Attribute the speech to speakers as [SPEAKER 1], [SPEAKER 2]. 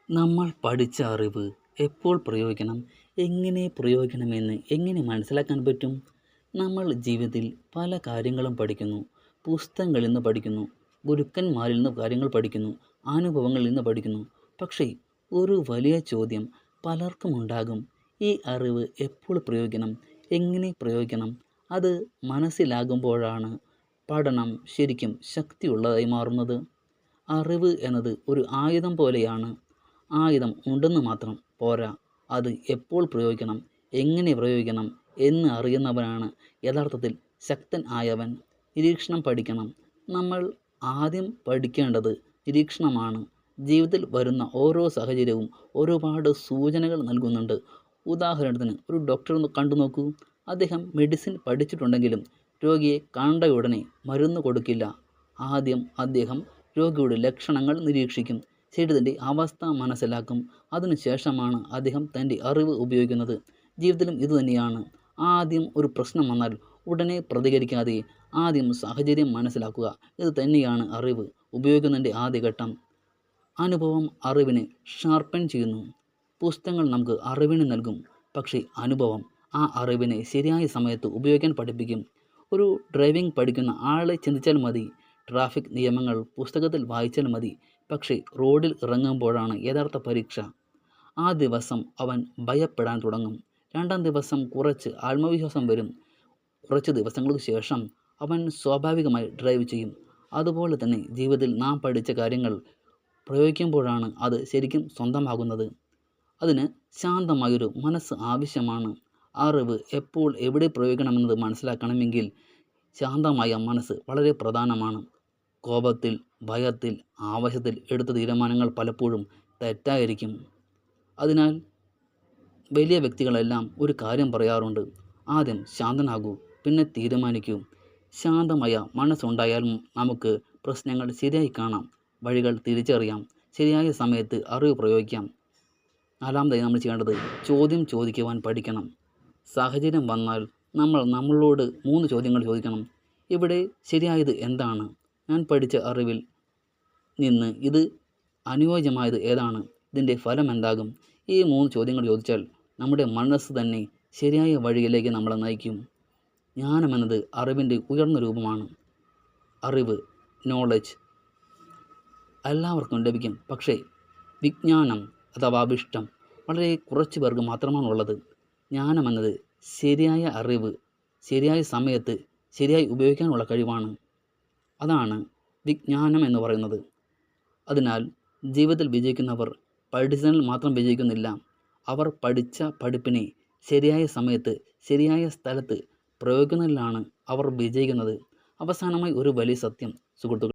[SPEAKER 1] നമ്മൾ പഠിച്ച അറിവ് എപ്പോൾ പ്രയോഗിക്കണം, എങ്ങനെ പ്രയോഗിക്കണമെന്ന് എങ്ങനെ മനസ്സിലാക്കാൻ പറ്റും? നമ്മൾ ജീവിതത്തിൽ പല കാര്യങ്ങളും പഠിക്കുന്നു. പുസ്തകങ്ങളിൽ നിന്ന് പഠിക്കുന്നു, ഗുരുക്കന്മാരിൽ നിന്ന് കാര്യങ്ങൾ പഠിക്കുന്നു, അനുഭവങ്ങളിൽ നിന്ന് പഠിക്കുന്നു. പക്ഷേ ഒരു വലിയ ചോദ്യം പലർക്കും ഉണ്ടാകും. ഈ അറിവ് എപ്പോൾ പ്രയോഗിക്കണം, എങ്ങനെ പ്രയോഗിക്കണം? അത് മനസ്സിലാകുമ്പോഴാണ് പഠനം ശരിക്കും ശക്തിയുള്ളതായി മാറുന്നത്. അറിവ് എന്നത് ഒരു ആയുധം പോലെയാണ്. ആയുധം ഉണ്ടെന്ന് മാത്രം പോരാ, അത് എപ്പോൾ പ്രയോഗിക്കണം, എങ്ങനെ പ്രയോഗിക്കണം എന്ന് അറിയുന്നവനാണ് യഥാർത്ഥത്തിൽ ശക്തൻ ആയവൻ. നിരീക്ഷണം പഠിക്കണം. നമ്മൾ ആദ്യം പഠിക്കേണ്ടത് നിരീക്ഷണമാണ്. ജീവിതത്തിൽ വരുന്ന ഓരോ സാഹചര്യവും ഒരുപാട് സൂചനകൾ നൽകുന്നുണ്ട്. ഉദാഹരണത്തിന് ഒരു ഡോക്ടറെ കണ്ടു നോക്കൂ. അദ്ദേഹം മെഡിസിൻ പഠിച്ചിട്ടുണ്ടെങ്കിലും രോഗിയെ കണ്ടയുടനെ മരുന്ന് കൊടുക്കില്ല. ആദ്യം അദ്ദേഹം രോഗിയുടെ ലക്ഷണങ്ങൾ നിരീക്ഷിക്കും, ശരീരത്തിൻ്റെ അവസ്ഥ മനസ്സിലാക്കും. അതിനുശേഷമാണ് അദ്ദേഹം തൻ്റെ അറിവ് ഉപയോഗിക്കുന്നത്. ജീവിതത്തിലും ഇതുതന്നെയാണ്. ആദ്യം ഒരു പ്രശ്നം വന്നാൽ ഉടനെ പ്രതികരിക്കാതെ ആദ്യം സാഹചര്യം മനസ്സിലാക്കുക. ഇത് തന്നെയാണ് അറിവ് ഉപയോഗിക്കുന്നതിൻ്റെ ആദ്യഘട്ടം. അനുഭവം അറിവിനെ ഷാർപ്പൻ ചെയ്യുന്നു. പുസ്തകങ്ങൾ നമുക്ക് അറിവിന് നൽകും, പക്ഷേ അനുഭവം ആ അറിവിനെ ശരിയായ സമയത്ത് ഉപയോഗിക്കാൻ പഠിപ്പിക്കും. ഒരു ഡ്രൈവിംഗ് പഠിക്കുന്ന ആളെ ചിന്തിച്ചാൽ മതി. ട്രാഫിക് നിയമങ്ങൾ പുസ്തകത്തിൽ വായിച്ചാൽ മതി. പക്ഷേ റോഡിൽ ഇറങ്ങുമ്പോഴാണ് യഥാർത്ഥ പരീക്ഷ. ആ ദിവസം അവൻ ഭയപ്പെടാൻ തുടങ്ങും. രണ്ടാം ദിവസം കുറച്ച് ആത്മവിശ്വാസം വരും. കുറച്ച് ദിവസങ്ങൾക്ക് ശേഷം അവൻ സ്വാഭാവികമായി ഡ്രൈവ് ചെയ്യും. അതുപോലെ തന്നെ ജീവിതത്തിൽ നാം പഠിച്ച കാര്യങ്ങൾ പ്രയോഗിക്കുമ്പോഴാണ് അത് ശരിക്കും സ്വന്തമാകുന്നത്. അതിന് ശാന്തമായൊരു മനസ്സ് ആവശ്യമാണ്. അറിവ് എപ്പോൾ എവിടെ പ്രയോഗിക്കണമെന്നത് മനസ്സിലാക്കണമെങ്കിൽ ശാന്തമായ മനസ്സ് വളരെ പ്രധാനമാണ്. കോപത്തിൽ, ഭയത്തിൽ, ആവശ്യത്തിൽ എടുത്ത തീരുമാനങ്ങൾ പലപ്പോഴും തെറ്റായിരിക്കും. അതിനാൽ വലിയ വ്യക്തികളെല്ലാം ഒരു കാര്യം പറയാറുണ്ട്: ആദ്യം ശാന്തനാകൂ, പിന്നെ തീരുമാനിക്കൂ. ശാന്തമായ മനസ്സുണ്ടായാൽ നമുക്ക് പ്രശ്നങ്ങൾ ശരിയായി കാണാം, വഴികൾ തിരിച്ചറിയാം, ശരിയായ സമയത്ത് അറിവ് പ്രയോഗിക്കാം. നാലാമതായി നമ്മൾ ചെയ്യേണ്ടത് ചോദ്യം ചോദിക്കുവാൻ പഠിക്കണം. സാഹചര്യം വന്നാൽ നമ്മൾ നമ്മളോട് 3 ചോദ്യങ്ങൾ ചോദിക്കണം. ഇവിടെ ശരിയായത് എന്താണ്? ഞാൻ പഠിച്ച അറിവിൽ നിന്ന് ഇത് അനുയോജ്യമായത് ഏതാണ്? ഇതിൻ്റെ ഫലം എന്താകും? ഈ 3 ചോദ്യങ്ങൾ ചോദിച്ചാൽ നമ്മുടെ മനസ്സ് തന്നെ ശരിയായ വഴിയിലേക്ക് നമ്മളെ നയിക്കും. ജ്ഞാനമെന്നത് അറിവിൻ്റെ ഉയർന്ന രൂപമാണ്. അറിവ്, നോളജ് എല്ലാവർക്കും ലഭിക്കും. പക്ഷേ വിജ്ഞാനം അഥവാ വിഷ്ടം വളരെ കുറച്ച് പേർക്ക് മാത്രമാണുള്ളത്. ജ്ഞാനമെന്നത് ശരിയായ അറിവ് ശരിയായ സമയത്ത് ശരിയായി ഉപയോഗിക്കാനുള്ള കഴിവാണ്. അതാണ് വിജ്ഞാനം എന്ന് പറയുന്നത്. അതിനാൽ ജീവിതത്തിൽ വിജയിക്കുന്നവർ പഠിച്ചതിൽ മാത്രം വിജയിക്കുന്നില്ല. അവർ പഠിച്ച പഠിപ്പിനെ ശരിയായ സമയത്ത് ശരിയായ സ്ഥലത്ത് പ്രയോഗിക്കുന്നതിലാണ് അവർ വിജയിക്കുന്നത്. അവസാനമായി ഒരു വലിയ സത്യം സുഹൃത്തുക്കളെ,